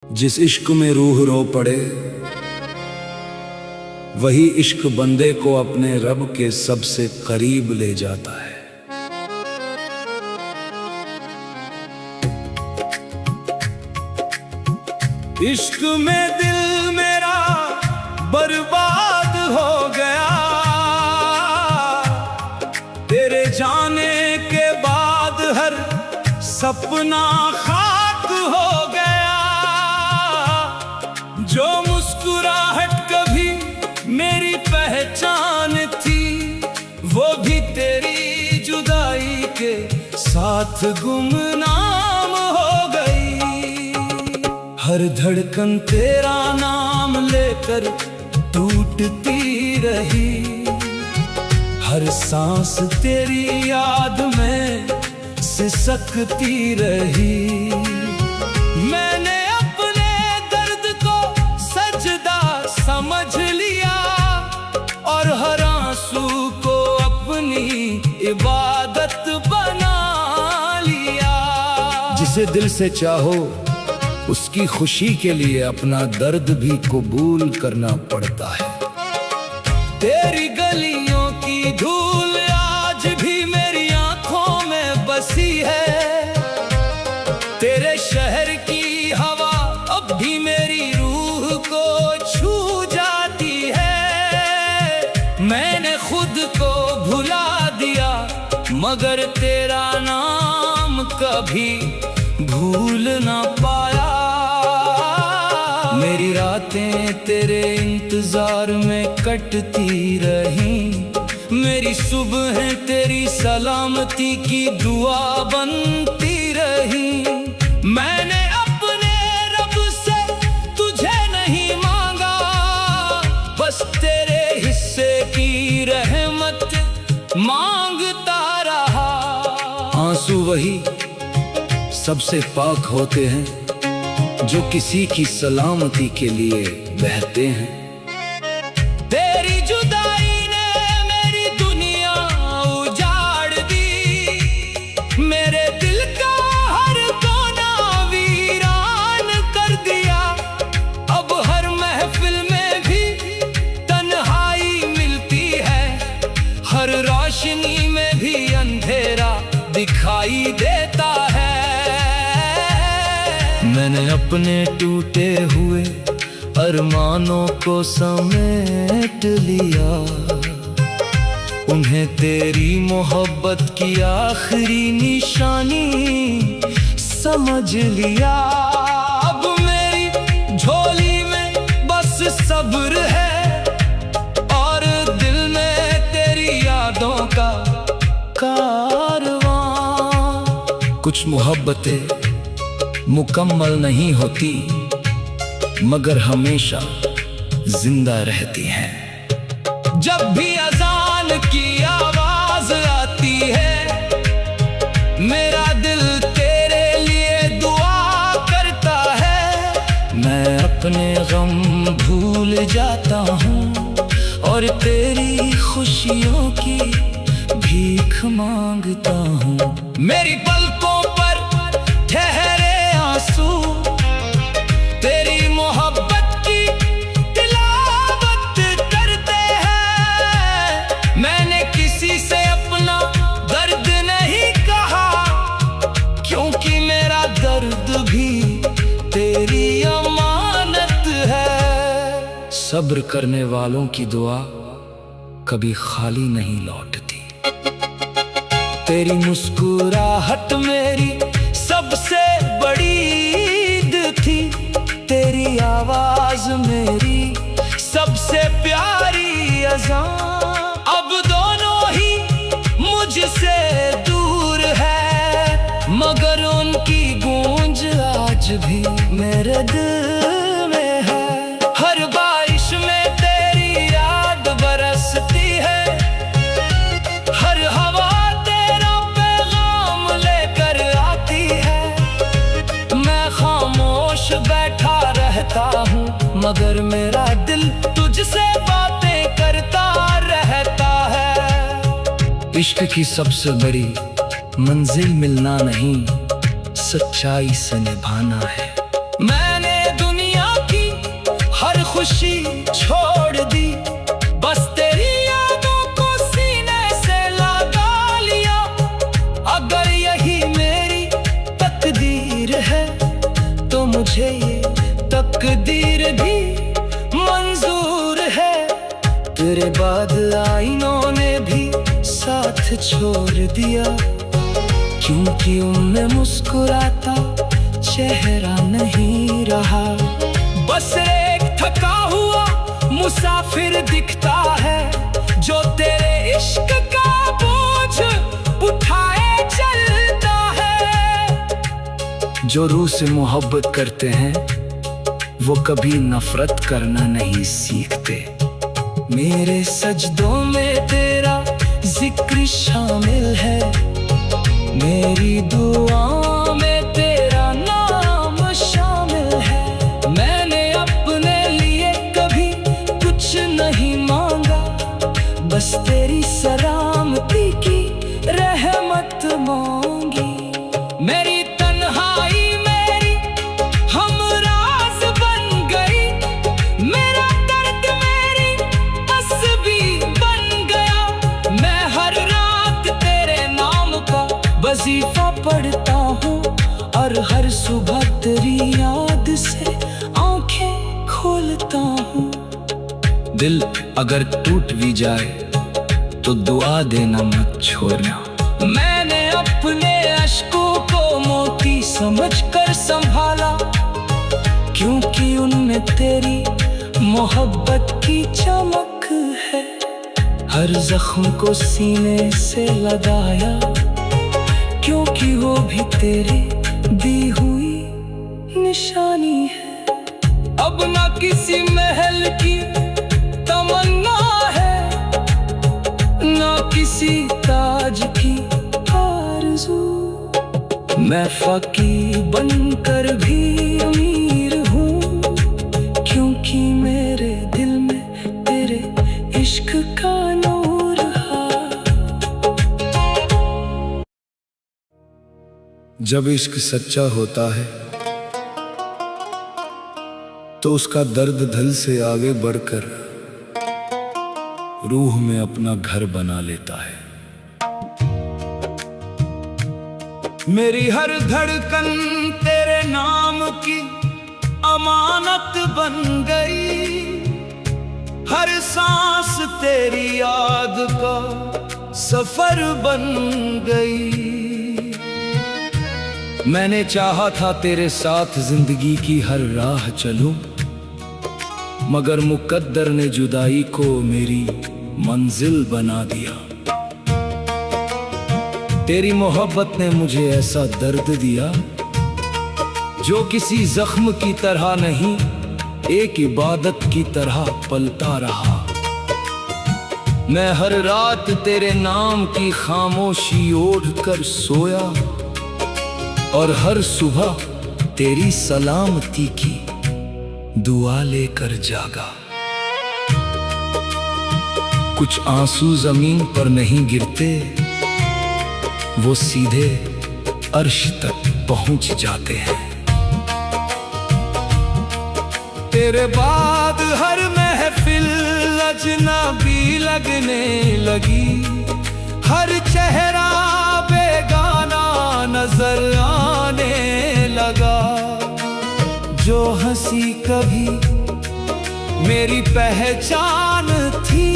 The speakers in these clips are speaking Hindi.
जिस इश्क में रूह रो पड़े वही इश्क बंदे को अपने रब के सबसे करीब ले जाता है। इश्क में दिल मेरा बर्बाद हो गया, तेरे जाने के बाद हर सपना खाक हो गया। जो मुस्कुराहट कभी मेरी पहचान थी वो भी तेरी जुदाई के साथ गुमनाम हो गई। हर धड़कन तेरा नाम लेकर टूटती रही, हर सांस तेरी याद में सिसकती रही। मैंने अपने दर्द को सजदा समझ लिया और हर आंसू को अपनी इबादत बना लिया। जिसे दिल से चाहो उसकी खुशी के लिए अपना दर्द भी कबूल करना पड़ता है। तेरी गलियों की धूल आज भी मेरी आंखों में बसी है, तेरे शहर की हवा अब भी मेरी रूह को छू जाती है। मैंने खुद को भुला दिया मगर तेरा नाम कभी भूल ना पाया। मेरी रातें तेरे इंतजार में कटती रहीं, मेरी सुबहें तेरी सलामती की दुआ बनती रही। मैंने अपने रब से तुझे नहीं मांगा, बस तेरे हिस्से की रहमत मांगता रहा। आंसू वही सबसे पाक होते हैं जो किसी की सलामती के लिए बहते हैं। तेरी जुदाई ने मेरी दुनिया उजाड़ दी, मेरे दिल का हर कोना वीरान कर दिया। अब हर महफिल में भी तन्हाई मिलती है, हर रोशनी में भी अंधेरा दिखाई देता है। मैंने अपने टूटे हुए अरमानों को समेट लिया, उन्हें तेरी मोहब्बत की आखिरी निशानी समझ लिया। अब मेरी झोली में बस सब्र है और दिल में तेरी यादों का कारवां। कुछ मोहब्बतें मुकम्मल नहीं होती मगर हमेशा जिंदा रहती हैं। जब भी अजान की आवाज आती है मेरा दिल तेरे लिए दुआ करता है। मैं अपने गम भूल जाता हूँ और तेरी खुशियों की भीख मांगता हूँ। मेरी पलकों पर ठहरे आंसू तेरी मोहब्बत की तिलावत करते हैं। मैंने किसी से अपना दर्द नहीं कहा क्योंकि मेरा दर्द भी तेरी अमानत है। सब्र करने वालों की दुआ कभी खाली नहीं लौटती। तेरी मुस्कुराहट मेरी सबसे बड़ी ईद थी, तेरी आवाज मेरी सबसे प्यारी अज़ान। अब दोनों ही मुझसे दूर है मगर उनकी गूंज आज भी मेरे दिल में है। हर बारिश में तेरी याद बरसती है, हर हवा तेरा पैगाम लेकर आती है। मैं खामोश बैठा रहता हूँ मगर मेरा दिल तुझसे बातें करता रहता है। इश्क की सबसे बड़ी मंजिल मिलना नहीं, सच्चाई से निभाना है। मैंने खुशी छोड़ दी, बस तेरी यादों को सीने से लगा लिया। अगर यही मेरी तकदीर है तो मुझे ये तकदीर भी मंजूर है। तेरे बाद आईनों ने भी साथ छोड़ दिया, क्योंकि उनमें मुस्कुराता चेहरा नहीं रहा। बस एक थका हुआ मुसाफिर दिखता है, जो तेरे इश्क का बोझ उठाए चलता है। जो रूह से मोहब्बत करते हैं वो कभी नफरत करना नहीं सीखते। मेरे सजदों में तेरा जिक्र शामिल है, मेरी दुआ में तेरा नाम शामिल है। मैंने अपने लिए कभी कुछ नहीं मांगा, बस तेरी सलामती की रहमत मांगी। मेरी तन्हाई मेरी हमराज बन गई, मेरा दर्द मेरी तस्बीह बन गया। मैं हर रात तेरे नाम का वजीफा पढ़ता हूँ, और हर सुबह तेरी याद से आंखें खोलता हूँ। दिल अगर टूट भी जाए तो दुआ देना मत छोड़ना। मैंने अपने अश्कों को मोती समझकर संभाला, क्योंकि उनमें तेरी मोहब्बत की चमक है। हर जख्म को सीने से लगाया, क्योंकि वो भी तेरी दी हुई निशानी है। अब ना किसी महल की तमन्ना है, ना किसी ताज की आरज़ू। मैं फकीर बनकर भी अमीर हूँ, क्योंकि मेरे दिल में तेरे इश्क का नूर है। जब इश्क सच्चा होता है तो उसका दर्द दिल से आगे बढ़कर रूह में अपना घर बना लेता है। मेरी हर धड़कन तेरे नाम की अमानत बन गई, हर सांस तेरी याद का सफर बन गई। मैंने चाहा था तेरे साथ जिंदगी की हर राह चलूं, मगर मुकद्दर ने जुदाई को मेरी मंजिल बना दिया। तेरी मोहब्बत ने मुझे ऐसा दर्द दिया जो किसी जख्म की तरह नहीं, एक इबादत की तरह पलता रहा। मैं हर रात तेरे नाम की खामोशी ओढ़ कर सोया, और हर सुबह तेरी सलामती की दुआ लेकर जागा। कुछ आंसू जमीन पर नहीं गिरते, वो सीधे अर्श तक पहुंच जाते हैं। तेरे बाद हर महफिल अजनबी लगने लगी, हर चेहरा बेगाना नजर आने लगा। जो हंसी कभी मेरी पहचान थी,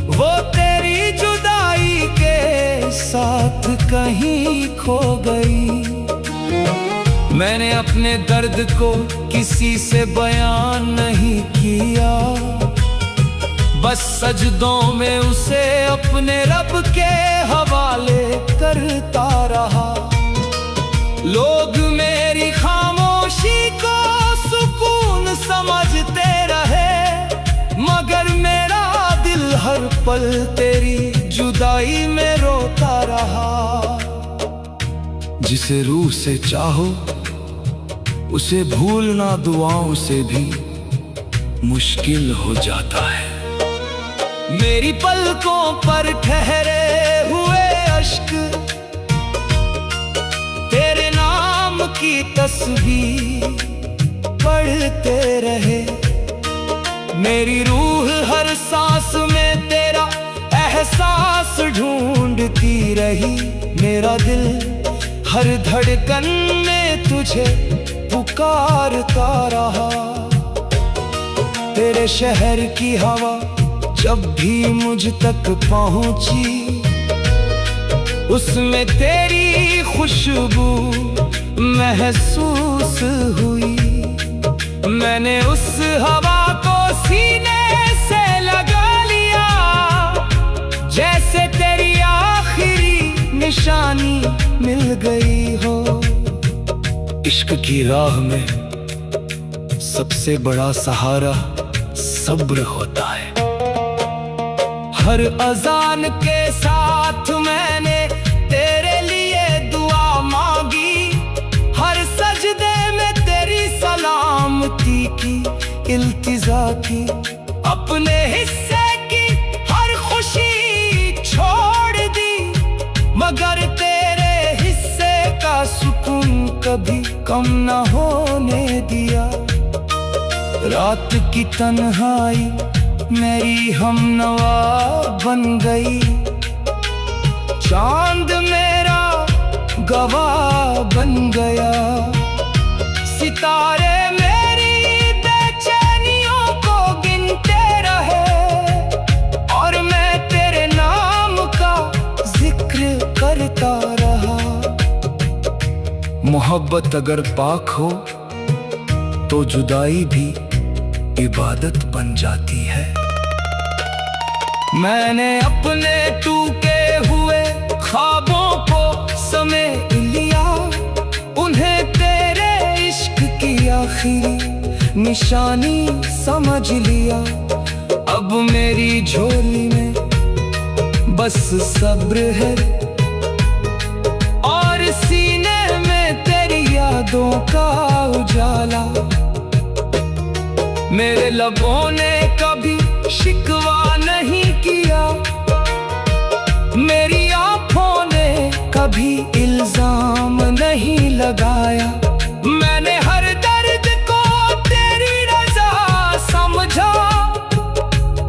वो तेरी जुदाई के साथ कहीं खो गई। मैंने अपने दर्द को किसी से बयान नहीं किया, बस सजदों में उसे अपने रब के हवाले करता रहा। लोग मेरी खामोशी को सुकून समझते रहे, मगर मेरा दिल हर पल तेरी जुदाई में रोता रहा। जिसे रूह से चाहो उसे भूलना दुआओं से भी मुश्किल हो जाता है। मेरी पलकों पर ठहरे हुए अश्क तेरे नाम की तस्बीह पढ़ते रहे। मेरी रूह हर सांस में तेरा एहसास ढूंढती रही। मेरा दिल हर धड़कन में तुझे पुकारता रहा। तेरे शहर की हवा जब भी मुझ तक पहुंची, उसमें तेरी खुशबू महसूस हुई। मैंने उस हवा को सीने से लगा लिया, जैसे तेरी आखिरी निशानी मिल गई हो। इश्क की राह में सबसे बड़ा सहारा सब्र होता है। हर अजान के साथ मैंने तेरे लिए दुआ मांगी, हर सजदे में तेरी सलामती की इल्तिजा की। अपने हिस्से की हर खुशी छोड़ दी, मगर तेरे हिस्से का सुकून कभी कम न होने दिया। रात की तन्हाई मेरी हमनवा बन गई, चांद मेरा गवाह बन गया। सितारे मेरी बेचैनियों को गिनते रहे, और मैं तेरे नाम का जिक्र करता रहा। मोहब्बत अगर पाक हो तो जुदाई भी इबादत बन जाती है। मैंने अपने टूटे हुए ख्वाबों को समेट लिया, उन्हें तेरे इश्क की आखिरी निशानी समझ लिया। अब मेरी झोली में बस सब्र है, और सीने में तेरी यादों का उजाला। मेरे लबों ने कभी शिकवा नहीं किया, मेरी आंखों ने कभी इल्जाम नहीं लगाया। मैंने हर दर्द को तेरी रज़ा समझा,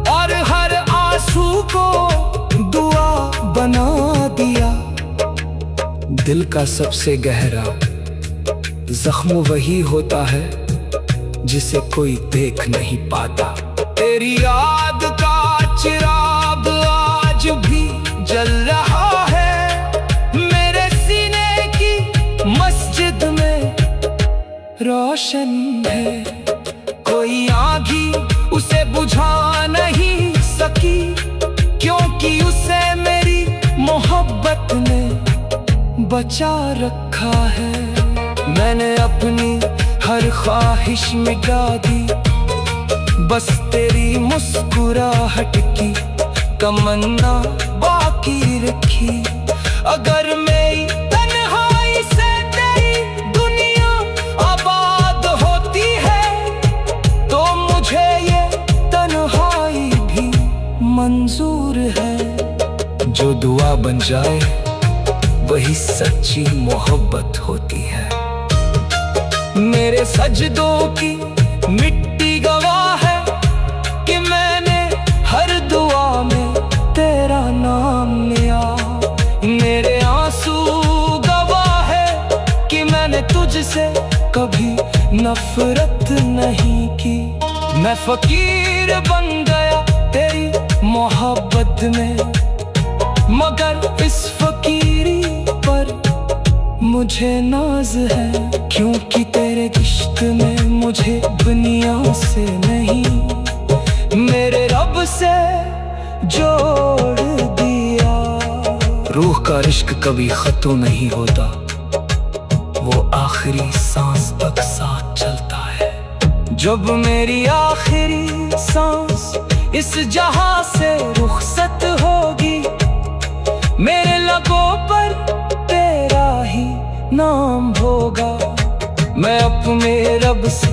और हर आंसू को दुआ बना दिया। दिल का सबसे गहरा जख्म वही होता है जिसे कोई देख नहीं पाता। तेरी याद का चिराग आज भी जल रहा है, मेरे सीने की मस्जिद में रोशन है। कोई आगी उसे बुझा नहीं सकी, क्योंकि उसे मेरी मोहब्बत ने बचा रखा है। मैंने अपनी हर ख्वाहिश मिटा दी, बस तेरी मुस्कुराहट की तमन्ना बाकी रखी। अगर मेरी तन्हाई से तेरी दुनिया आबाद होती है, तो मुझे ये तन्हाई भी मंजूर है। जो दुआ बन जाए वही सच्ची मोहब्बत होती है। मेरे सजदों की मिट्टी गवाह है कि मैंने हर दुआ में तेरा नाम लिया। मेरे आंसू गवाह है कि मैंने तुझसे कभी नफरत नहीं की। मैं फकीर बन गया तेरी मोहब्बत में, मगर इस फकीरी पर मुझे नाज है, क्योंकि तेरे इश्क में मुझे दुनिया से नहीं मेरे रब से जोड़ दिया। रूह का इश्क कभी खत्म नहीं होता, वो आखिरी सांस तक साथ चलता है। जब मेरी आखिरी सांस इस जहां से रुखसत होगी, मेरे लबों पर तेरा ही नाम होगा। मैं अपने रब से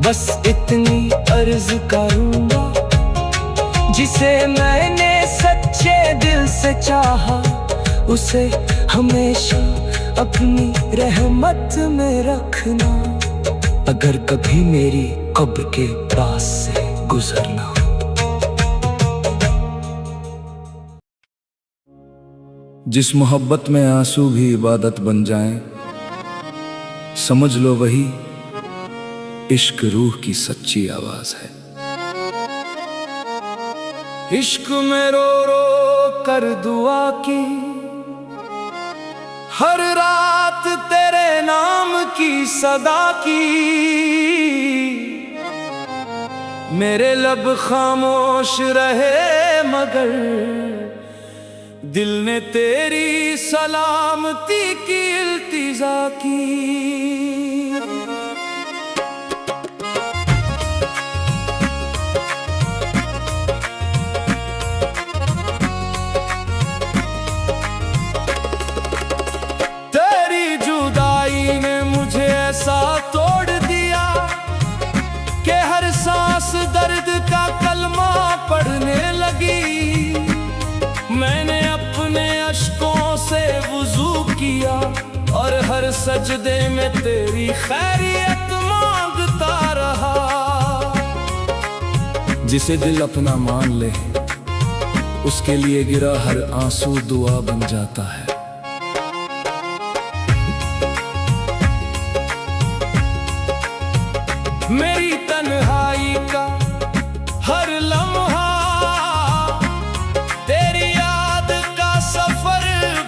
बस इतनी अर्ज करूंगा, जिसे मैंने सच्चे दिल से चाहा, उसे हमेशा अपनी रहमत में रखना। अगर कभी मेरी कब्र के पास से गुजरना। जिस मोहब्बत में आंसू भी इबादत बन जाएं, समझ लो वही इश्क रूह की सच्ची आवाज है। इश्क में रो रो कर दुआ की, हर रात तेरे नाम की सदा की, मेरे लब खामोश रहे मगर दिल ने तेरी सलामती की इल्तिजा की। तेरी जुदाई ने मुझे ऐसा तोड़ दिया कि हर सांस दर्द का कलमा पढ़ने लगी। मैंने अपने अश्कों से वुजू किया और हर सजदे में तेरी खैरियत मांगता रहा। जिसे दिल अपना मान ले, उसके लिए गिरा हर आंसू दुआ बन जाता है। मेरी तन्हाई का हर लम्हा तेरी याद का सफर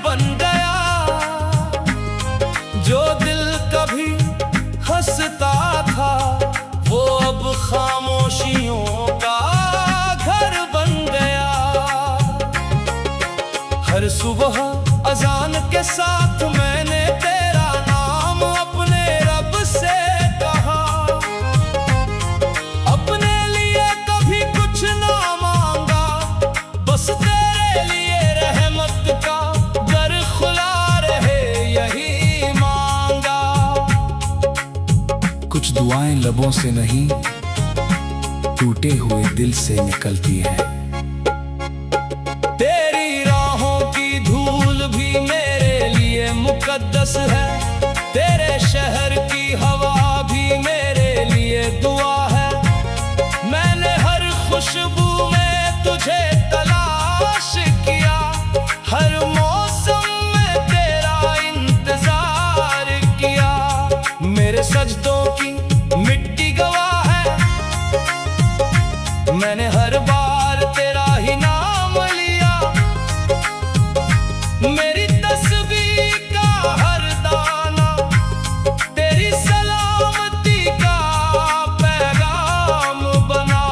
बन गया। जो दिल कभी हंसता था वो अब खामोशियों का घर बन गया। हर सुबह अजान के साथ मैंने तेरा नाम अपने रब से कहा। अपने लिए कभी कुछ ना मांगा, बस तेरे लिए रहमत का दर खुला रहे यही मांगा। कुछ दुआएं लबों से नहीं, टूटे हुए दिल से निकलती है। तेरी राहों की धूल भी मेरे लिए मुकद्दस है। तेरे शहर की हवा भी मेरे लिए दुआ है। मैंने हर खुशबू में तुझे तलाश किया, हर मौसम में तेरा इंतजार किया। मेरे सजदों की मिट्टी गवाह है, मैंने हर बार तेरा ही नाम लिया। मेरी तस्बीह का हर दाना तेरी सलामती का पैगाम बना।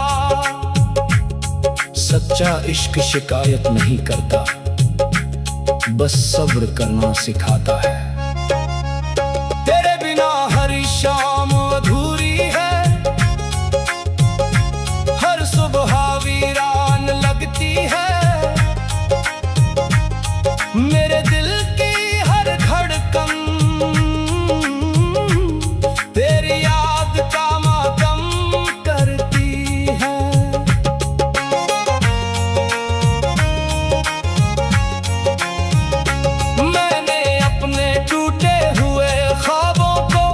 सच्चा इश्क शिकायत नहीं करता, बस सब्र करना सिखाता है। तेरे बिना हर शाम अधूरी है, हर सुबह वीरान लगती है। मेरे दिल की हर धड़कन तेरी याद का मातम करती है। मैंने अपने टूटे हुए ख्वाबों को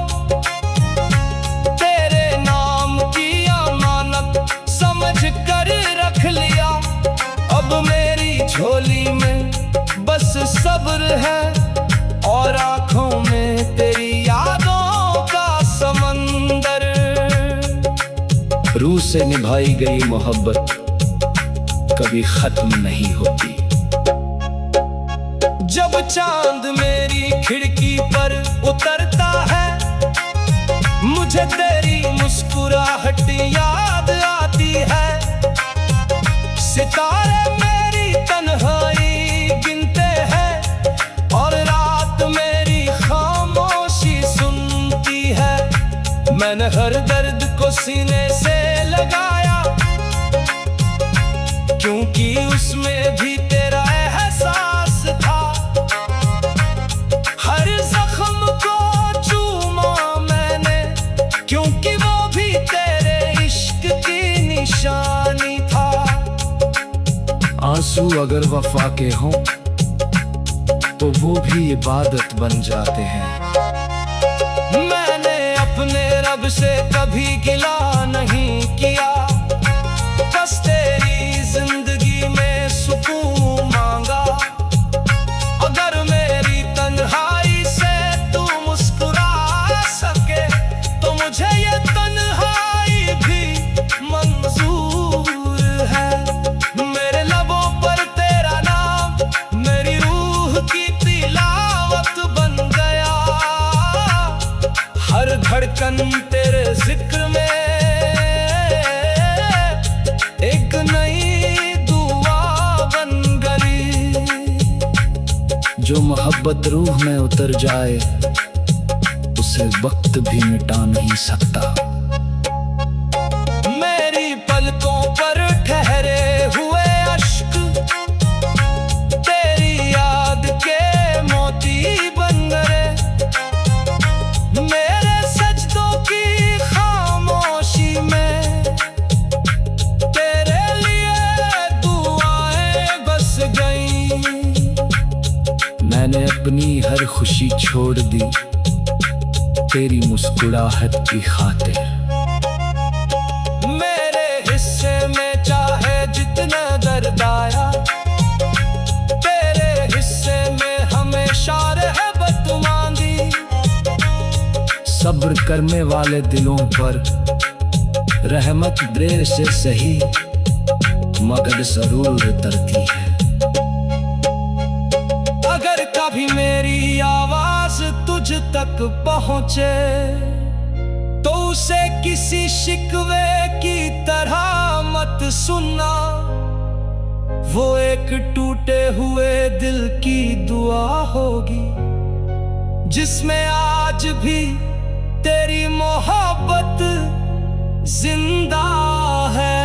तेरे नाम की अमानत समझ कर रख लिया। अब मेरी झोली में बस सब्र है और आंखों में तेरी यादों का समंदर। रूह से निभाई गई मोहब्बत कभी खत्म नहीं होती। जब चांद मेरी खिड़की पर उतरता है, मुझे तेरी मुस्कुराहट याद आती है। सितारे मेरी तन्हाई गिनते हैं और रात मेरी खामोशी सुनती है। मैंने हर दर्द को सीने से लगाया, क्योंकि उसमें भी तेरा एहसास था। हर जख्म को चूमा मैंने, क्योंकि वो भी तेरे इश्क की निशानी था। आंसू अगर वफा के हों तो वो भी इबादत बन जाते हैं। मैंने अपने रब से कभी गिला नहीं किया, मोहब्बत रूह में उतर जाए, उसे वक्त भी मिटा नहीं सकता। मेरी पलकों पर ठहरे हुए अश्क तेरी याद के मोती बन गए। मेरे सजदों की खामोशी में तेरे लिए दुआएं बस गईं। मैंने अपनी हर खुशी छोड़ दी तेरी मुस्कुराहट की खातिर। मेरे हिस्से में चाहे जितना दर्द आया, तेरे हिस्से में हमेशा रहमत मांगी। सब्र करने वाले दिलों पर रहमत देर से सही मगर जरूर उतरती है। अगर कभी मेरी आवाज तुझ तक पहुंचे तो उसे किसी शिकवे की तरह मत सुनना। वो एक टूटे हुए दिल की दुआ होगी जिसमें आज भी तेरी मोहब्बत जिंदा है।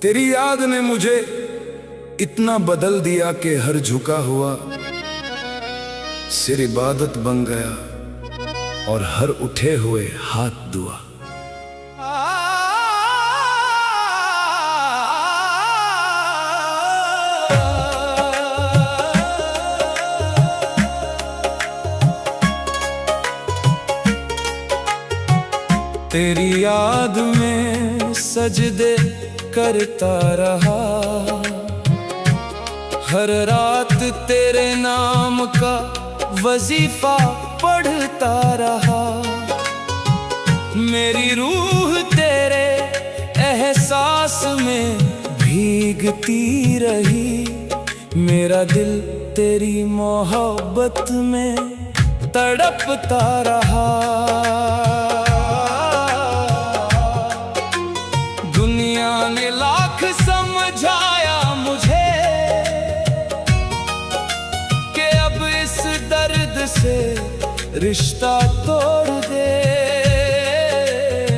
तेरी याद ने मुझे इतना बदल दिया कि हर झुका हुआ सिर इबादत बन गया और हर उठे हुए हाथ दुआ। तेरी याद में सजदे करता रहा, हर रात तेरे नाम का वजीफा पढ़ता रहा। मेरी रूह तेरे एहसास में भीगती रही, मेरा दिल तेरी मोहब्बत में तड़पता रहा। दुनिया ने लाख समझाया मुझे कि अब इस दर्द से रिश्ता तोड़ दे,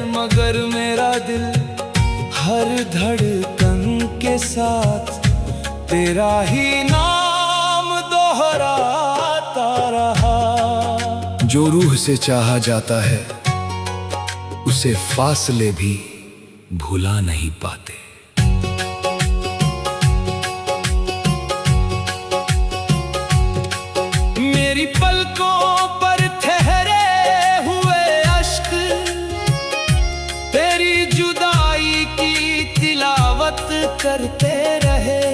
मगर मेरा दिल हर धड़कन के साथ तेरा ही नाम दोहराता रहा। जो रूह से चाहा जाता है उसे फासले भी भुला नहीं पाते। मेरी पलकों पर ठहरे हुए अश्क तेरी जुदाई की तिलावत करते रहे।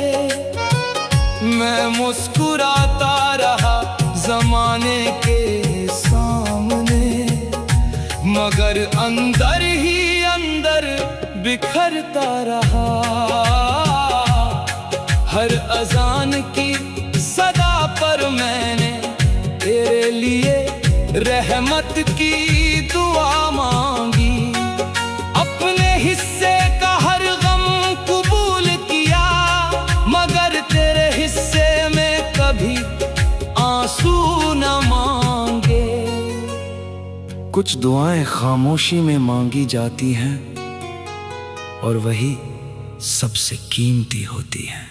मैं मुस्कुराता रहा जमाने के सामने, मगर अंदर ही अंदर बिखरता रहा। हर अजान की सदा पर मैंने तेरे लिए रहमत की दुआ मांगी। अपने हिस्से का हर गम कबूल किया, मगर तेरे हिस्से में कभी आंसू न मांगे। कुछ दुआएं खामोशी में मांगी जाती हैं और वही सबसे कीमती होती हैं।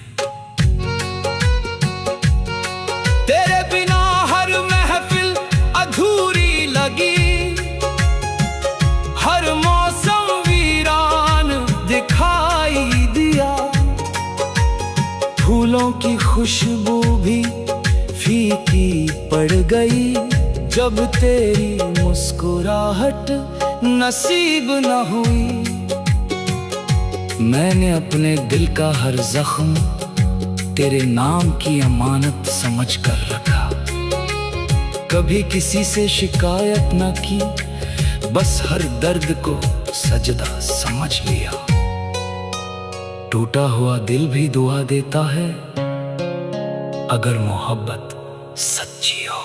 तेरे बिना हर महफिल अधूरी लगी, हर मौसम वीरान दिखाई दिया। फूलों की खुशबू भी फीकी पड़ गई जब तेरी मुस्कुराहट नसीब न हुई। मैंने अपने दिल का हर जख्म तेरे नाम की अमानत समझ कर रखा। कभी किसी से शिकायत न की, बस हर दर्द को सजदा समझ लिया। टूटा हुआ दिल भी दुआ देता है अगर मोहब्बत सच्ची हो।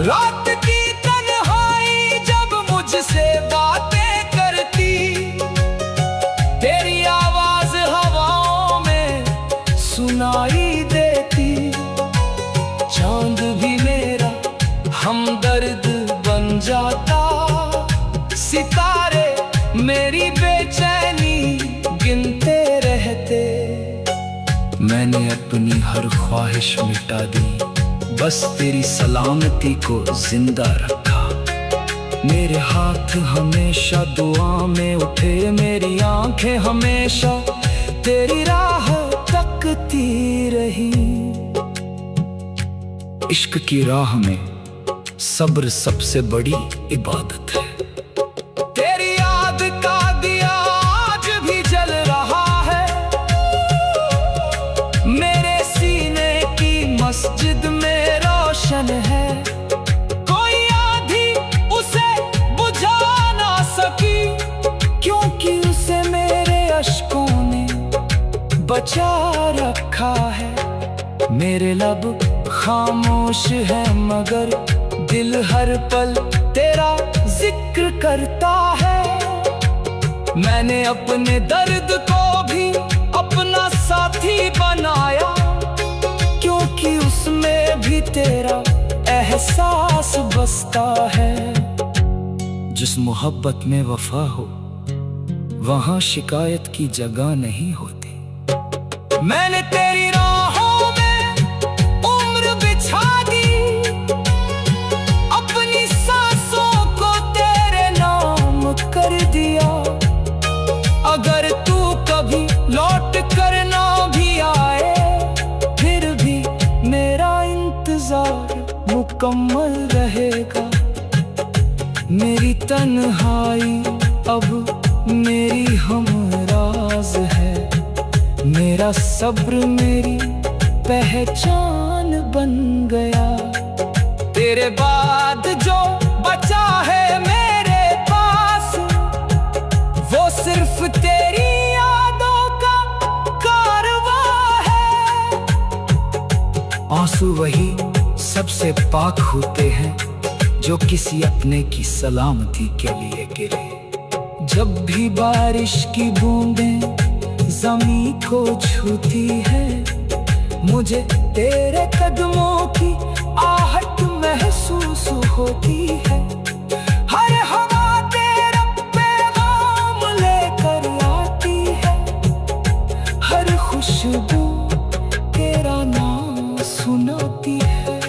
रात की तन्हाई जब मुझसे बातें नहीं देती। चांद भी मेरा हमदर्द बन जाता, सितारे मेरी बेचैनी गिनते रहते। मैंने अपनी हर ख्वाहिश मिटा दी, बस तेरी सलामती को जिंदा रखा। मेरे हाथ हमेशा दुआ में उठे, मेरी आंखें हमेशा तेरी राह तकती रही। इश्क की राह में सब्र सबसे बड़ी इबादत है। तेरी याद का दिया आज भी जल रहा है, मेरे सीने की मस्जिद में रोशन है। कोई आंधी उसे बुझा ना सकी, क्योंकि उसे मेरे अश्कों ने बचा रखा है। मेरे लब खामोश है मगर दिल हर पल तेरा जिक्र करता है। मैंने अपने दर्द को भी अपना साथी बनाया, क्योंकि उसमें भी तेरा एहसास बसता है। जिस मोहब्बत में वफा हो वहाँ शिकायत की जगह नहीं होती। मैंने तेरी राहों में उम्र बिछा दी, अपनी सांसों को तेरे नाम कर दिया। अगर तू कभी लौट कर ना भी आए, फिर भी मेरा इंतजार मुकम्मल रहेगा। मेरी तन्हाई अब मेरी हमराज है, मेरा सब्र मेरी पहचान बन गया। तेरे बाद जो बचा है मेरे पास, वो सिर्फ तेरी यादों का कारवां है। आंसू वही सबसे पाक होते हैं जो किसी अपने की सलामती के लिए गिरे। जब भी बारिश की बूंदें ज़मीं को छूती है, मुझे तेरे कदमों की आहट महसूस होती है। हर हवा तेरा पैगाम लेकर आती है, हर खुशबू तेरा नाम सुनाती है।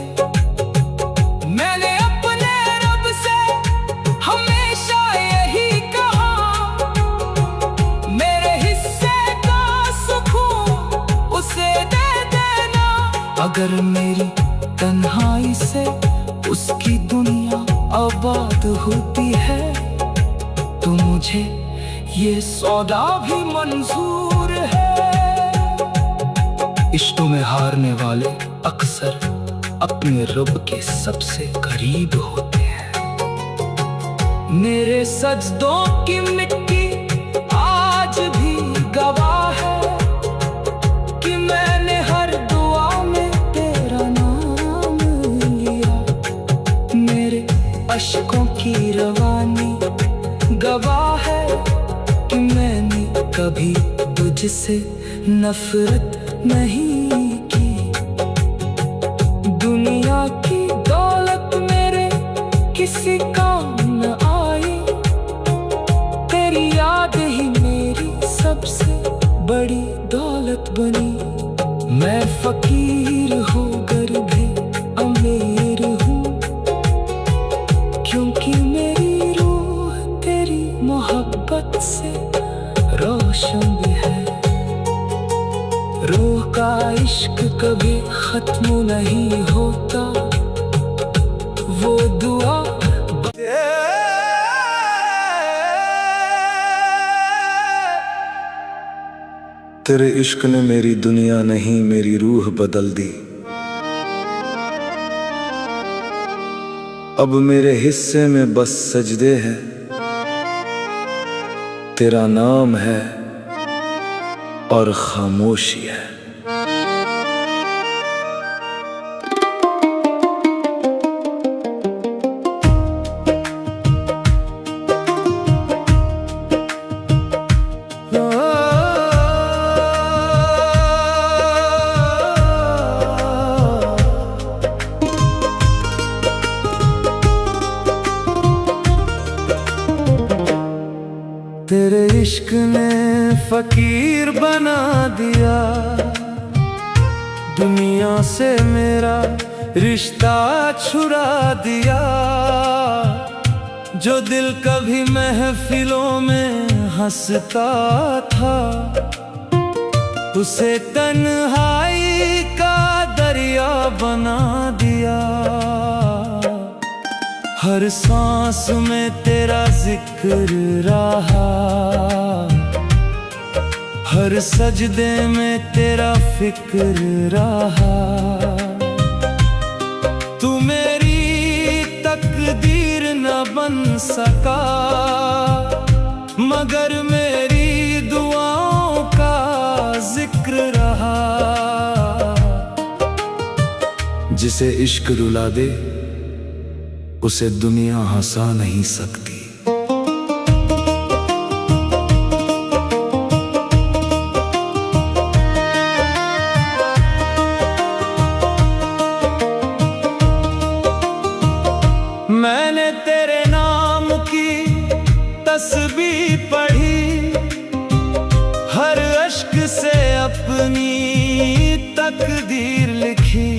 मैंने अपने रब से हमेशा यही कहा, मेरे हिस्से का सुकून उसे दे देना। अगर मेरी तन्हाई से उसकी दुनिया आबाद होती है, तो मुझे ये सौदा भी मंजूर है। इश्क़ में हारने वाले अक्सर अपने रब के सबसे करीब होते हैं। मेरे सजदों की मिट्टी आज भी गवाह है कि मैंने हर दुआ में तेरा नाम लिया। मेरे अश्कों की रवानी गवाह है कि मैंने कभी तुझसे नफरत नहीं की। दुनिया की दौलत मेरे किसी काम न आई, तेरी याद ही मेरी सबसे बड़ी दौलत बनी। मैं फकीर होकर भी अमीर हूँ, क्योंकि मेरी रूह तेरी मोहब्बत से रोशन भी है। रूह का इश्क कभी खत्म नहीं होता, वो दुआ तेरे इश्क ने मेरी दुनिया नहीं मेरी रूह बदल दी। अब मेरे हिस्से में बस सजदे हैं, तेरा नाम है और खामोशी है। तेरे इश्क ने फकीर बना दिया, दुनिया से मेरा रिश्ता छुड़ा दिया। जो दिल कभी महफिलों में हंसता था, उसे तन्हाई का दरिया बना दिया। हर सांस में तेरा जिक्र रहा, हर सजदे में तेरा फिक्र रहा। तू मेरी तकदीर न बन सका, मगर मेरी दुआओं का जिक्र रहा। जिसे इश्क रुला दे, उसे दुनिया हंसा नहीं सकती। मैंने तेरे नाम की तस्बीह पढ़ी, हर अश्क से अपनी तकदीर लिखी।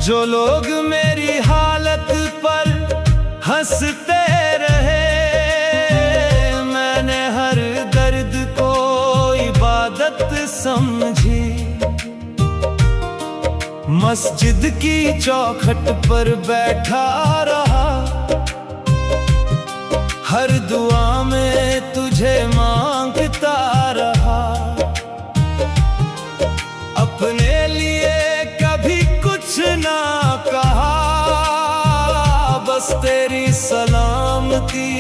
जो लोग मेरी हालत पर हंसते रहे, मैंने हर दर्द को इबादत समझी। मस्जिद की चौखट पर बैठा रहा, हर दुआ में तुझे मांगता रहा। अपने लिए कभी कुछ ना कहा, बस तेरी सलामती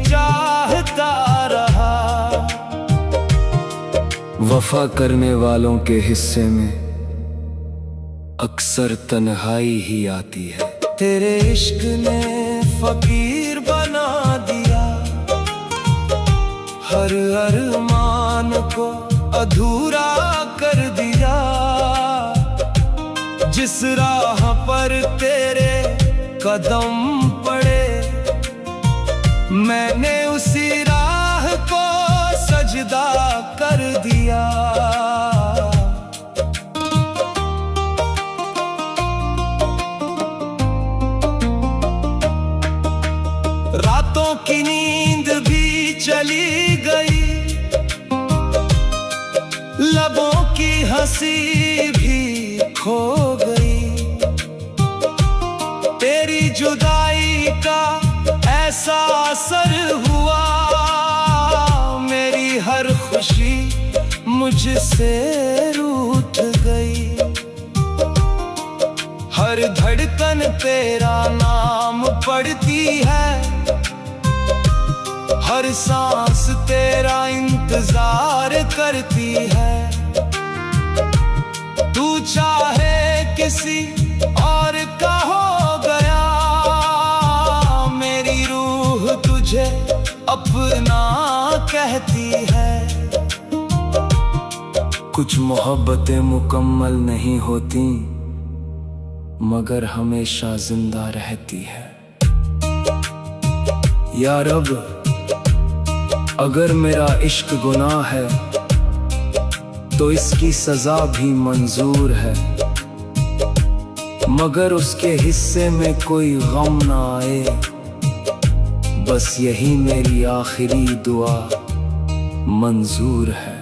चाहता रहा। वफा करने वालों के हिस्से में अक्सर तन्हाई ही आती है। तेरे इश्क ने फकीर बना दिया, हर अरमान को अधूरा कर दिया। जिस राह पर तेरे कदम पड़े, मैंने उसी राह को सजदा कर दिया। रातों की नींद भी चली गई, लबों की हंसी भी खो गई। तेरी जुदाई का ऐसा असर हुआ, मेरी हर खुशी मुझसे रूठ गई। हर धड़कन तेरा नाम पढ़ती है, हर सांस तेरा इंतजार करती है। तू चाहे किसी और का हो गया, मेरी रूह तुझे अपना कहती है। कुछ मोहब्बतें मुकम्मल नहीं होती, मगर हमेशा जिंदा रहती है। या रब, अगर मेरा इश्क गुनाह है तो इसकी सजा भी मंजूर है, मगर उसके हिस्से में कोई गम ना आए, बस यही मेरी आखिरी दुआ मंजूर है।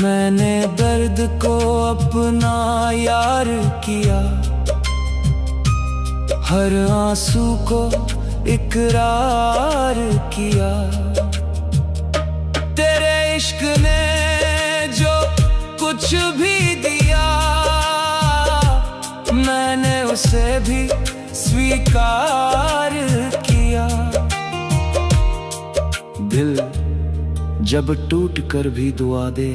मैंने दर्द को अपना यार किया, हर आंसू को इकरार किया। तेरे इश्क ने जो कुछ भी दिया, मैंने उसे भी स्वीकार किया। दिल जब टूट कर भी दुआ दे,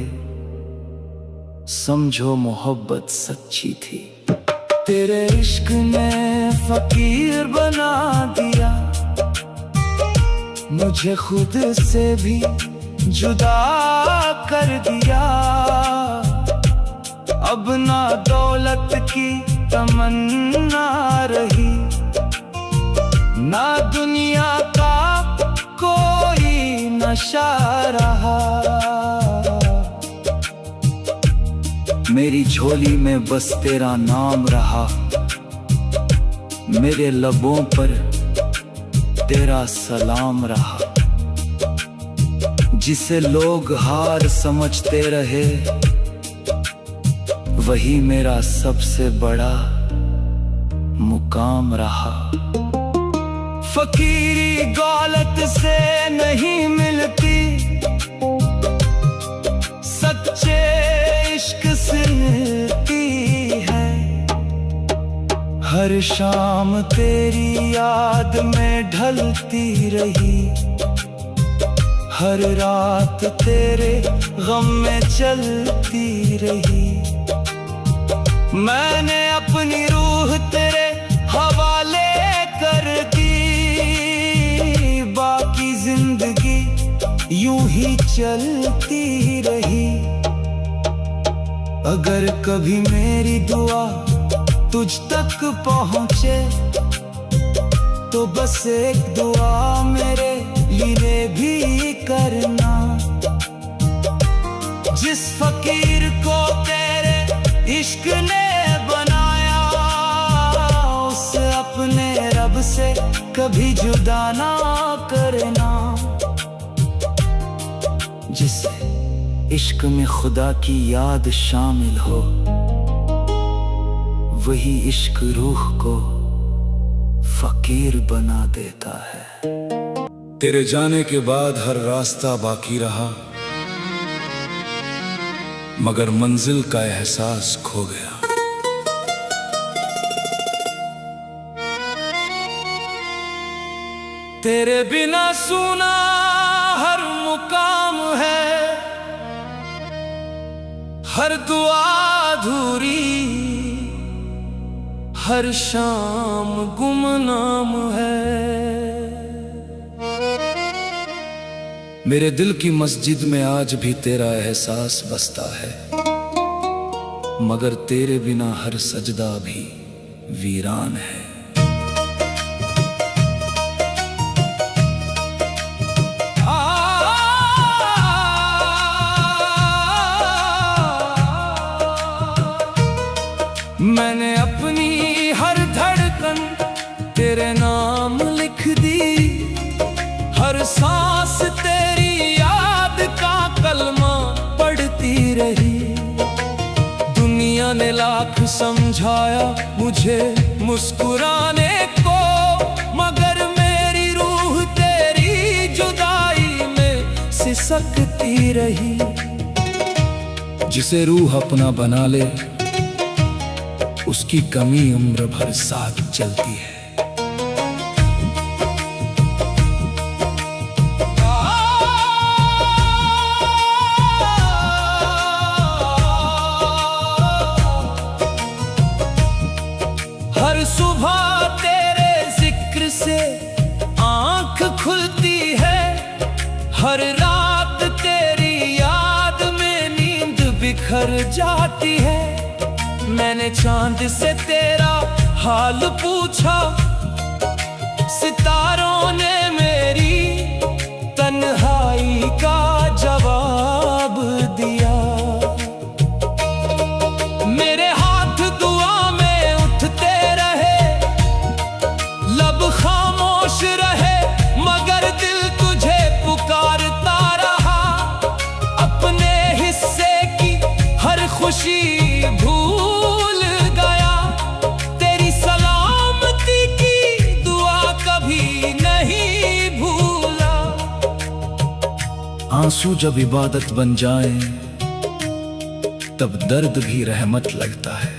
समझो मोहब्बत सच्ची थी। तेरे इश्क ने फकीर बना दिया, मुझे खुद से भी जुदा कर दिया। अब ना दौलत की तमन्ना रही, ना दुनिया का कोई नशा रहा। मेरी झोली में बस तेरा नाम रहा, मेरे लबों पर तेरा सलाम रहा। जिसे लोग हार समझते रहे, वही मेरा सबसे बड़ा मुकाम रहा। फकीरी दौलत से नहीं मिलती, सच्चे इश्क से मिलती है। हर शाम तेरी याद में ढलती रही, हर रात तेरे गम में चलती रही। मैंने अपनी रूह तेरे हवाले कर दी, बाकी जिंदगी यूं ही चलती रही। अगर कभी मेरी दुआ तुझ तक पहुंचे, तो बस एक दुआ मेरे लिए भी करना। जिस फकीर को तेरे इश्क ने बनाया, उसे अपने रब से कभी जुदा ना करना। जिसे इश्क में खुदा की याद शामिल हो, वही इश्क रूह को फकीर बना देता है। तेरे जाने के बाद हर रास्ता बाकी रहा, मगर मंजिल का एहसास खो गया। तेरे बिना सूना हर मुकाम है, हर दुआ अधूरी, हर शाम गुमनाम है। मेरे दिल की मस्जिद में आज भी तेरा एहसास बसता है, मगर तेरे बिना हर सजदा भी वीरान है। मैंने अपनी हर धड़कन तेरे नाम लिख दी, हर सांस तेरी याद का कलमा पढ़ती रही। दुनिया ने लाख समझाया मुझे मुस्कुराने को, मगर मेरी रूह तेरी जुदाई में सिसकती रही। जिसे रूह अपना बना ले, उसकी कमी उम्र भर साथ चलती है। हर सुबह तेरे जिक्र से आंख खुलती है, हर रात तेरी याद में नींद बिखर जाती है। मैंने चांद से तेरा हाल पूछा, सितारों ने मेरी तन्हाई का जवाब दिया। मेरे हाथ दुआ में उठते रहे, लब खामोश रहे, मगर दिल तुझे पुकारता रहा। अपने हिस्से की हर खुशी भूल गया, तेरी सलामती की दुआ कभी नहीं भूला। आंसू जब इबादत बन जाए, तब दर्द भी रहमत लगता है।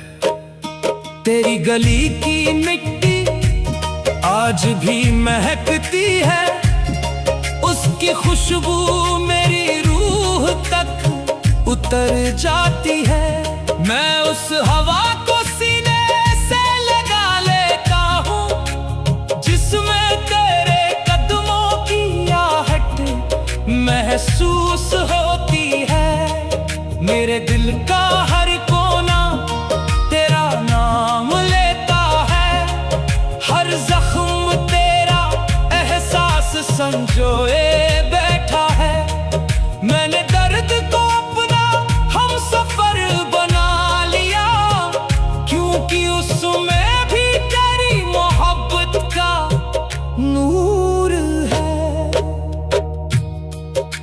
तेरी गली की मिट्टी आज भी महकती है, उसकी खुशबू मेरी रूह तक उतर जाती है। मैं उस हवा को सीने से लगा लेता हूँ, जिसमें तेरे कदमों की आहट महसूस होती है। मेरे दिल का हर कोना तेरा नाम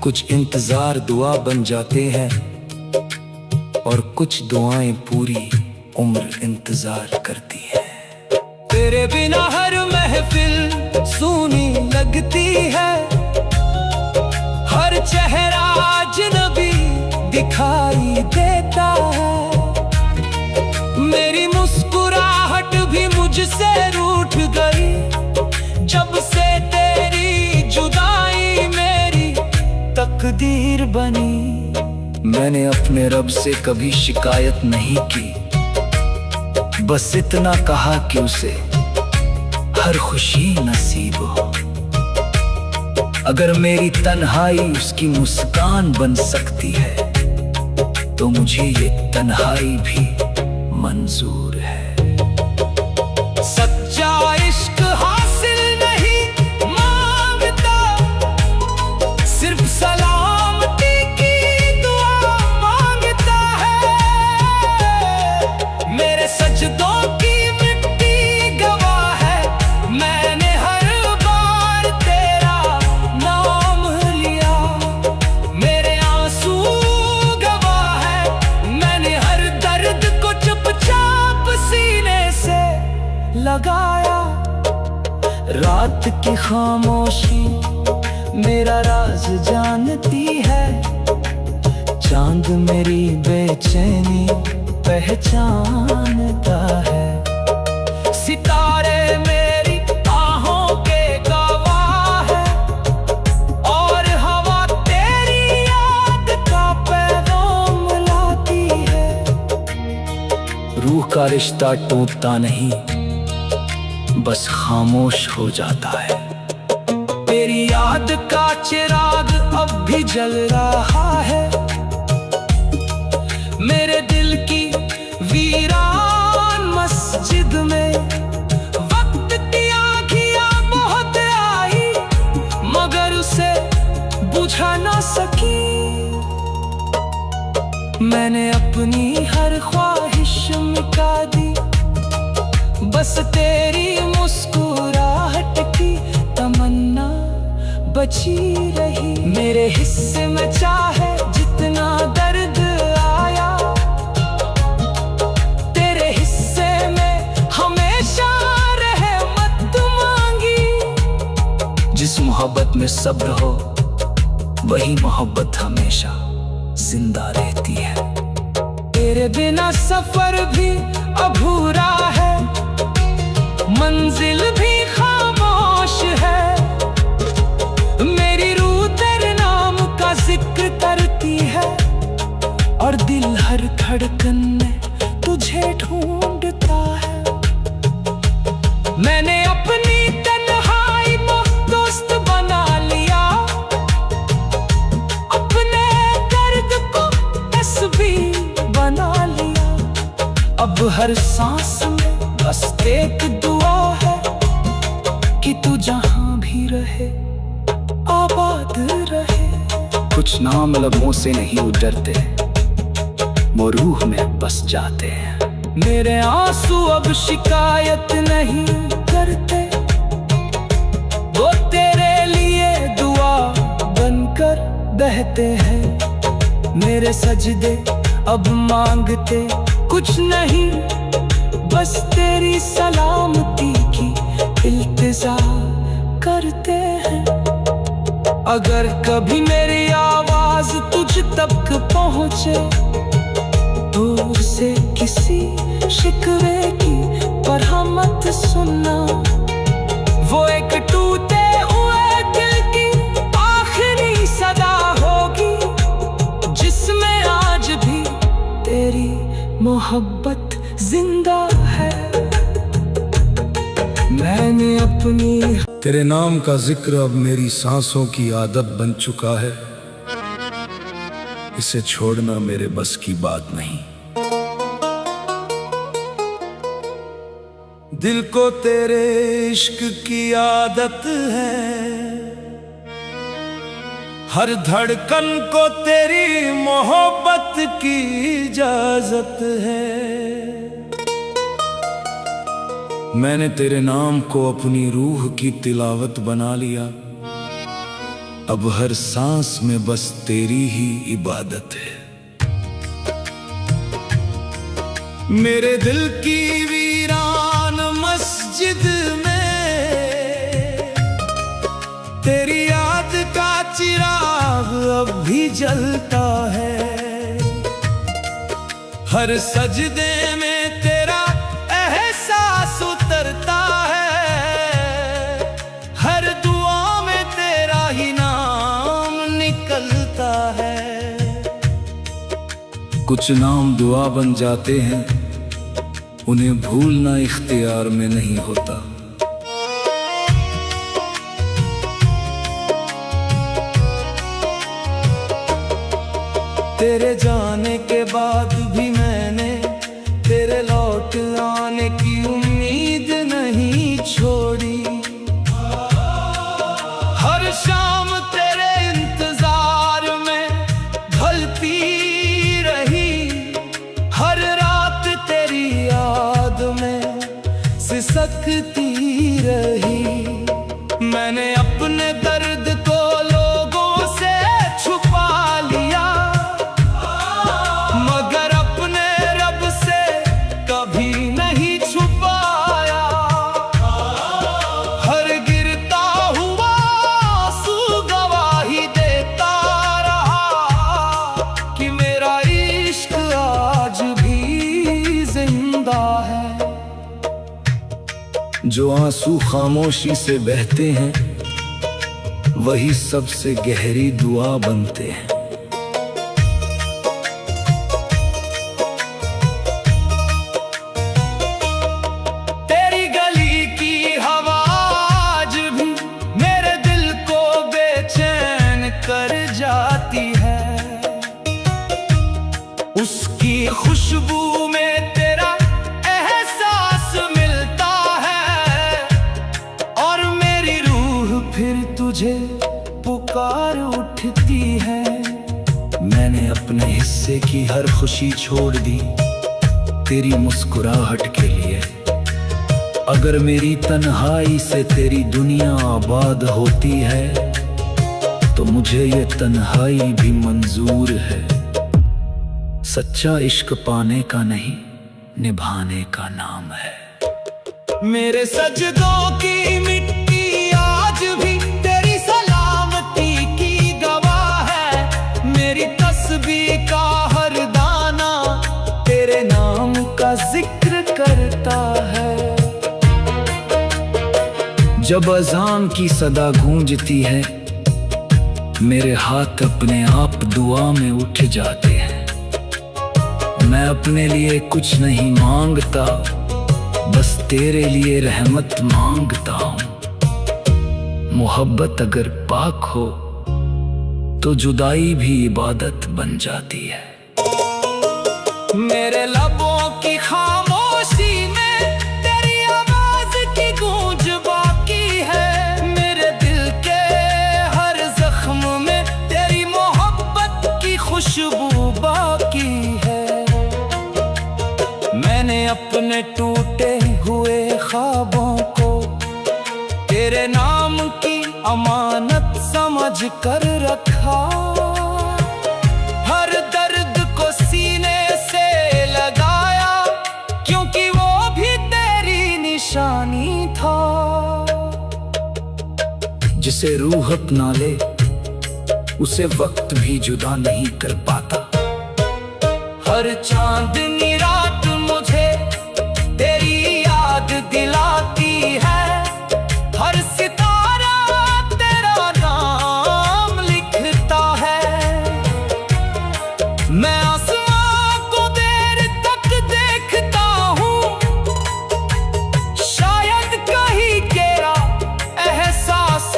कुछ इंतजार दुआ बन जाते हैं और कुछ दुआएं पूरी उम्र इंतजार करती हैं। तेरे बिना हर महफिल सूनी लगती है, हर चेहरा अजनबी दिखाई देता है। मेरी मुस्कुराहट भी मुझसे रूठ गई जब से तेरी जुदाई मेरी तकदीर बनी। मैंने अपने रब से कभी शिकायत नहीं की, बस इतना कहा कि उसे हर खुशी नसीब हो। अगर मेरी तन्हाई उसकी मुस्कान बन सकती है तो मुझे ये तन्हाई भी मंजूर है। सच्चा इश्क हासिल नहीं मांगता, सिर्फ सलामती की दुआ मांगता है। मेरे सजदों की मिट्टी गवाह है, मैंने हर बार तेरा नाम लिया। मेरे आंसू गवाह है, मैंने हर दर्द को चुपचाप सीने से लगाया। रात की खामोशी मेरा राज जानती है, चांद मेरी बेचैनी पहचानता है। सितारे मेरी आहों के गवाह है और हवा तेरी याद का पैगाम लाती है। रूह का रिश्ता टूटता नहीं, बस खामोश हो जाता है। तेरी याद का चिराग अब भी जल रहा है, मेरे दिल की वीरान मस्जिद में। वक्त की आँखियाँ बहुत आई मगर उसे बुझा ना सकी। मैंने अपनी हर ख्वाहिश मिटा दी, बस तेरी मुस्कुराहट की तमन्ना बची रही। मेरे हिस्से में चाहे जितना दर्द आया, तेरे हिस्से में हमेशा रहमत मांगी। जिस मोहब्बत में सब्र हो वही मोहब्बत हमेशा जिंदा रहती है। तेरे बिना सफर भी अधूरा है, मंजिल भी खामोश है। मेरी रूह तेरे नाम का जिक्र करती है और दिल हर धड़कन में तुझे ढूंढता है। मैंने अपनी तन्हाई को दोस्त बना लिया, अपने दर्द को तस्वीर बना लिया। अब हर सांस में बस एक दुआ है कि तू जहां भी रहे आबाद रहे। कुछ नाम लबों से नहीं उतरते, वो रूह में बस जाते हैं। मेरे आंसू अब शिकायत नहीं करते, वो तेरे लिए दुआ बनकर बहते हैं। मेरे सजदे अब मांगते कुछ नहीं, बस तेरी सलामती की इल्तिजा करते हैं। अगर कभी मेरी आवाज तुझ तक पहुंचे तो उसे किसी शिकवे की परवाह मत सुनना। वो एक टूटे हुए दिल की आखिरी सदा होगी, जिसमें आज भी तेरी मोहब्बत जिंदा है। मैंने अपनी तेरे नाम का जिक्र अब मेरी सांसों की आदत बन चुका है, इसे छोड़ना मेरे बस की बात नहीं। दिल को तेरे इश्क की आदत है, हर धड़कन को तेरी मोहब्बत की इजाजत है। मैंने तेरे नाम को अपनी रूह की तिलावत बना लिया, अब हर सांस में बस तेरी ही इबादत है। मेरे दिल की वीरान मस्जिद में तेरी याद का चिराग अब भी जलता है। हर सजदे में तेरा एहसास उतरता है, हर दुआ में तेरा ही नाम निकलता है। कुछ नाम दुआ बन जाते हैं, उन्हें भूलना इख्तियार में नहीं होता। तेरे जाने के बाद भी मैंने तेरे लौट आने की उम्मीद नहीं छोड़ी। हर शाम तेरे इंतजार में ढलती रही, हर रात तेरी याद में सिसकती रही। मैंने अपने दर्द को लोगों से छुपा लिया, मगर अपने रब से कभी नहीं छुपाया। हर गिरता हुआ आंसू गवाही देता रहा कि मेरा इश्क आज भी जिंदा है। जो आंसू खामोशी से बहते हैं, वही सबसे गहरी दुआ बनते हैं। तेरी गली की हवा आज भी मेरे दिल को बेचैन कर जाती है। उसकी खुशबू में तेरा एहसास मिलता है, और मेरी रूह फिर तुझे पुकार उठती है। मैंने अपने हिस्से की हर खुशी छोड़ दी तेरी मुस्कुराहट के लिए। अगर मेरी तन्हाई से तेरी दुनिया आबाद होती है, तो मुझे ये तन्हाई भी मंजूर है। सच्चा इश्क पाने का नहीं, निभाने का नाम है। मेरे सजदों की मिट्टी आज भी तेरी सलामती की गवाह है। मेरी तस्बीह का हर दाना तेरे नाम का जिक्र करता है। जब अज़ान की सदा गूंजती है, मेरे हाथ अपने आप दुआ में उठ जाते हैं। मैं अपने लिए कुछ नहीं मांगता, बस तेरे लिए रहमत मांगता हूँ। मोहब्बत अगर पाक हो तो जुदाई भी इबादत बन जाती है। मेरे लबों की खामोशी में तेरी आवाज की गूंज बाकी है। मेरे दिल के हर जख्म में तेरी मोहब्बत की खुशबू बाकी है। मैंने अपने टूटे हुए ख्वाबों को तेरे नाम की अमानत समझ कर रखा। हर दर्द को सीने से लगाया, क्योंकि वो भी तेरी निशानी था। जिसे रूह अपना ले, उसे वक्त भी जुदा नहीं कर पाता। हर चांदनी रात मुझे तेरी याद दिलाती है। हर सितारा तेरा नाम लिखता है। मैं आसमां को देर तक देखता हूँ, शायद कहीं तेरा एहसास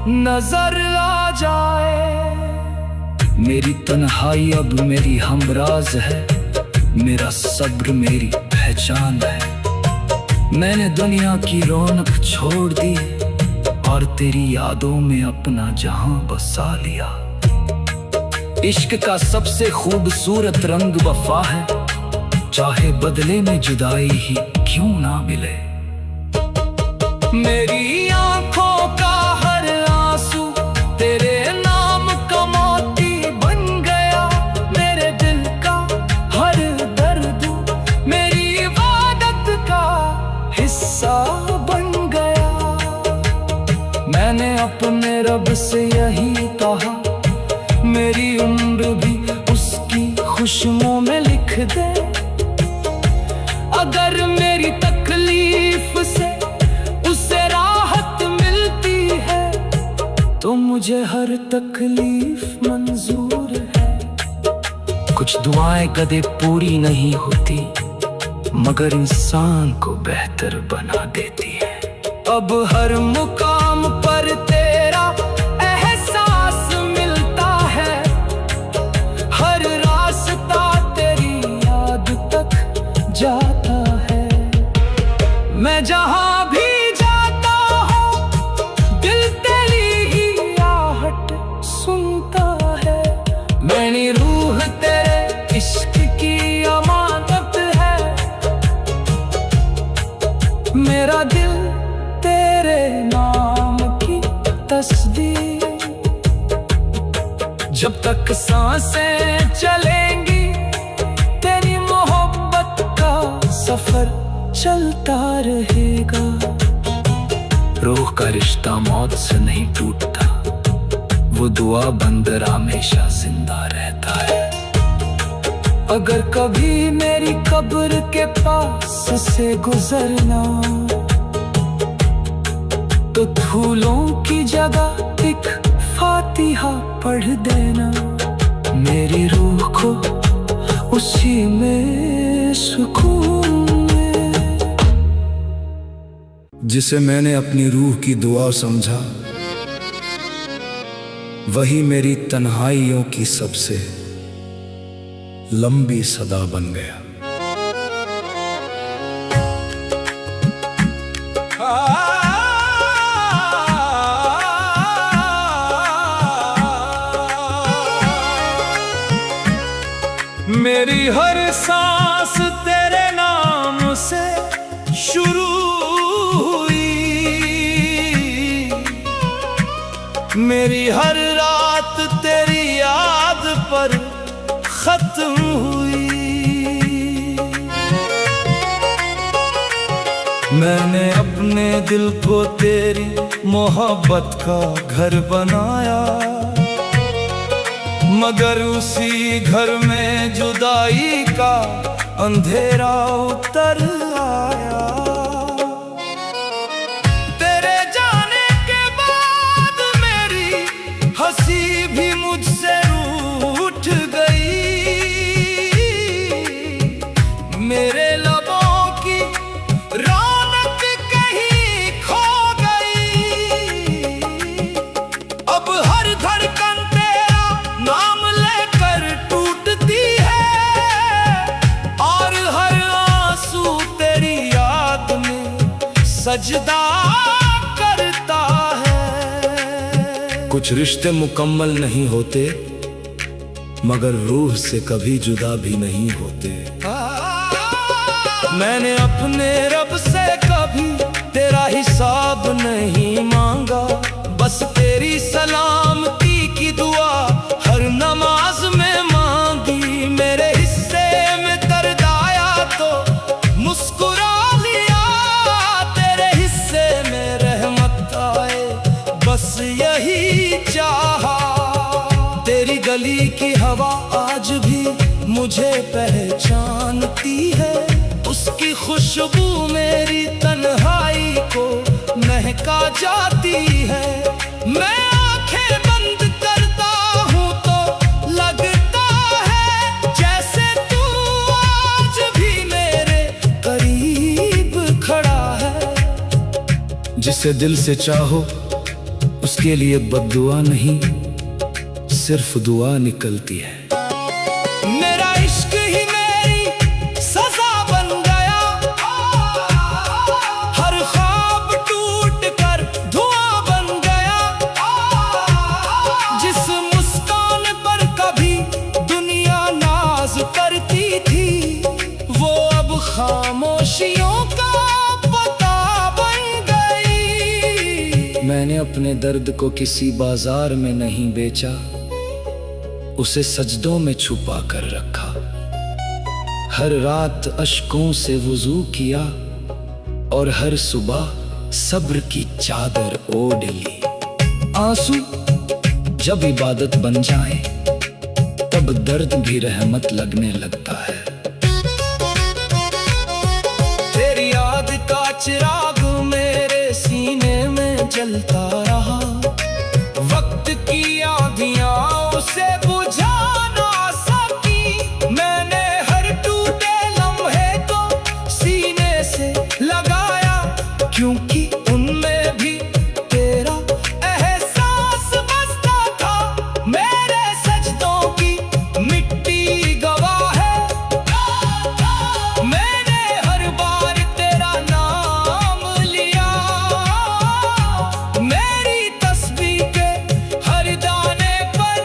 नजर आ जाए। मेरी तन्हाई अब मेरी हमराज है, मेरा सब्र मेरी पहचान है। मैंने दुनिया की रौनक छोड़ दी और तेरी यादों में अपना जहां बसा लिया। इश्क का सबसे खूबसूरत रंग वफा है, चाहे बदले में जुदाई ही क्यों ना मिले। मेरी आंखों का हर आंसू तेरे मेरी उम्र भी उसकी खुशबू में लिख दे। अगर मेरी तकलीफ से उसे राहत मिलती है तो मुझे हर तकलीफ मंजूर है। कुछ दुआएं कदे पूरी नहीं होती मगर इंसान को बेहतर बना देती है। अब हर मुकाम पर तेरा एहसास मिलता है, हर रास्ता तेरी याद तक जाता है। मैं जहां भी जाता हूँ दिल तेरी ही आहट सुनता है। मेरी रूह तेरे इश्क की अमानत है, मेरा दिल तेरे नाम की तस्दीर। जब तक सांसें चलेंगी तेरी मोहब्बत का सफर चलता रहेगा। रूह का रिश्ता मौत से नहीं टूटता, वो दुआ बंदर हमेशा जिंदा रहता है। अगर कभी मेरी कब्र के पास से गुजरना तो फूलों की जगह एक फातिहा पढ़ देना। मेरी रूह को उसी में सुकून में। जिसे मैंने अपनी रूह की दुआ समझा वही मेरी तन्हाइयों की सबसे लंबी सदा बन गया। मेरी हर सांस तेरे नाम से शुरू हुई, मेरी हर रात तेरी याद पर खत्म हुई। मैंने अपने दिल को तेरी मोहब्बत का घर बनाया, मगर उसी घर में जुदाई का अंधेरा उतर आया। तेरे जाने के बाद मेरी हंसी भी मुझसे रूठ गई, मेरे लबों की रौनक कहीं खो गई। अब हर धड़कन तेरा नाम लेकर टूटती है और हर आंसू तेरी याद में सजदा करता है। कुछ रिश्ते मुकम्मल नहीं होते मगर रूह से कभी जुदा भी नहीं होते। मैंने अपने रब से कभी तेरा हिसाब नहीं मांगा, बस तेरी सलामती की दुआ हर नमाज में मांगी। मेरे हिस्से में दर्द आया तो मुस्कुरा लिया, तेरे हिस्से में रहमत आए बस यही चाहा। तेरी गली की हवा आज भी मुझे पहचानती है, उसकी खुशबू मेरी तन्हाई को महका जाती है। मैं आंखें बंद करता हूँ तो लगता है जैसे तू आज भी मेरे करीब खड़ा है। जिसे दिल से चाहो उसके लिए बद्दुआ नहीं सिर्फ दुआ निकलती है। मेरा इश्क ही मेरी सजा बन गया, हर ख्वाब टूट कर धुआं बन गया। जिस मुस्कान पर कभी दुनिया नाज करती थी वो अब खामोशियों का पता बन गई। मैंने अपने दर्द को किसी बाजार में नहीं बेचा, उसे सजदों में छुपा कर रखा। हर रात अश्कों से वुजू किया और हर सुबह सब्र की चादर ओढ़ ली। आंसू जब इबादत बन जाए तब दर्द भी रहमत लगने लगता है। तेरी याद का चिराग मेरे सीने में जलता रहा, वक्त की आंधियां उसे बुझा ना सकी। मैंने हर टूटे लम्हे को सीने से लगाया, क्योंकि उनमें भी तेरा एहसास बसता था। मेरे सजदों की मिट्टी गवाह है, मैंने हर बार तेरा नाम लिया। मेरी तस्बीह के हर दाने पर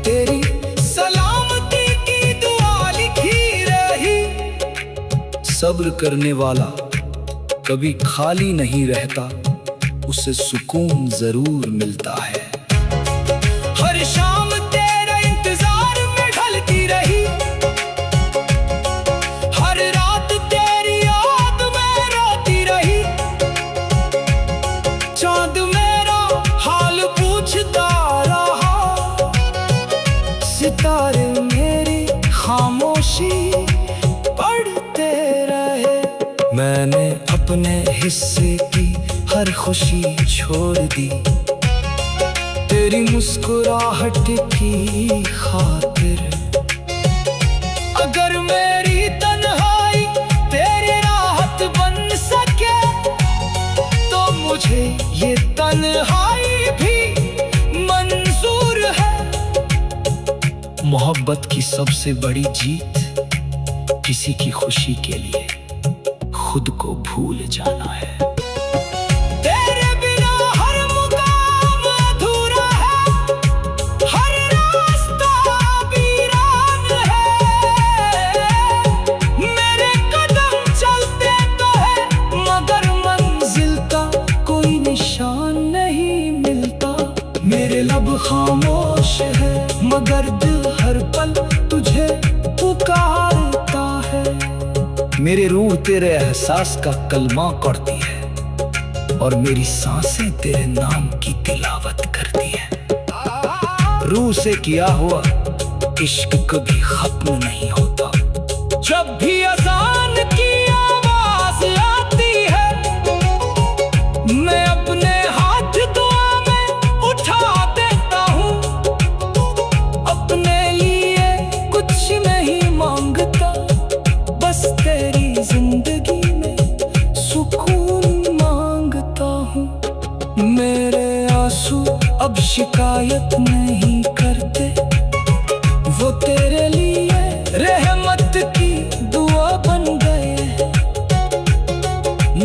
तेरी सलामती की दुआ लिखी रही। सब्र करने वाला कभी खाली नहीं रहता, उसे सुकून जरूर मिलता है। हर शाम तेरे इंतजार में ढलती रही, हर रात तेरी याद में रोती रही। चांद मेरा हाल पूछता रहा, सितारे मेरी खामोशी पढ़ते रहे। मैंने अपने हिस्से की हर खुशी छोड़ दी, तेरी मुस्कुराहट की खातिर। अगर मेरी तन्हाई तेरी राहत बन सके, तो मुझे ये तन्हाई भी मंजूर है। मोहब्बत की सबसे बड़ी जीत किसी की खुशी के लिए खुद को भूल जाना है। तेरे बिना हर मुकाम अधूरा है, हर रास्ता वीरान है। मेरे कदम चलते तो है, मगर मंजिल का कोई निशान नहीं मिलता। मेरे लब खामोश है, मगर दिल हर पल तुझे पुकारता है। मेरी रूह तेरे एहसास का कलमा करती है, और मेरी सांसें तेरे नाम की तिलावत करती है। रूह से किया हुआ इश्क कभी खत्म नहीं होता। जब भी अज़ान की आवाज आती है, मैं अपने हाथ दुआ में उठा देता हूँ। अपने लिए कुछ नहीं मांगता, बस तेरी जिंदगी में सुकून मांगता हूँ। मेरे आंसू अब शिकायत नहीं करते, वो तेरे लिए रहमत की दुआ बन गए।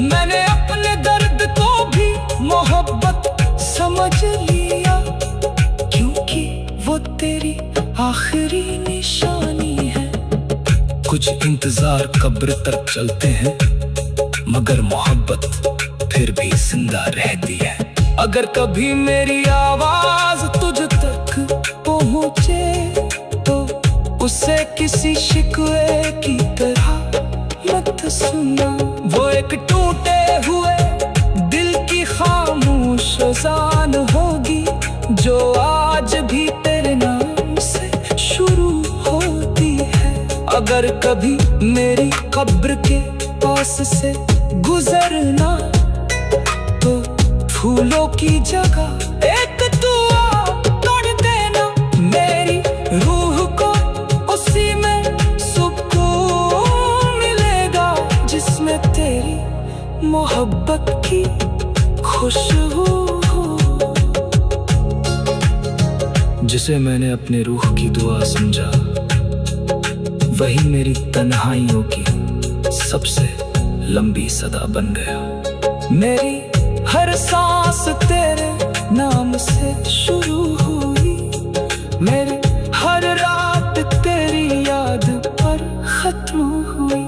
मैंने अपने दर्द को भी मोहब्बत समझ लिया, क्योंकि वो तेरी आखिरी निशानी है। कुछ इंतजार कब्र तक चलते हैं, मगर मोहब्बत फिर भी जिंदा रहती है। अगर कभी मेरी आवाज तुझ तक पहुँचे, तो उसे किसी शिकवे की तरह मत सुना। वो एक टूटे हुए दिल की खामोश अज़ान होगी, जो आज भी तेरे नाम से शुरू होती है। अगर कभी मेरी कब्र के पास से गुजरना, तो फूलों की जगह एक दुआ तोड़ देना। मेरी रूह को उसी में सुकून मिलेगा, जिसमें तेरी मोहब्बत की खुशबू हो। जिसे मैंने अपने रूह की दुआ समझा, वही मेरी तन्हाइयों की सबसे लंबी सदा बन गया। मेरी हर सांस तेरे नाम से शुरू हुई, मेरी हर रात तेरी याद पर खत्म हुई।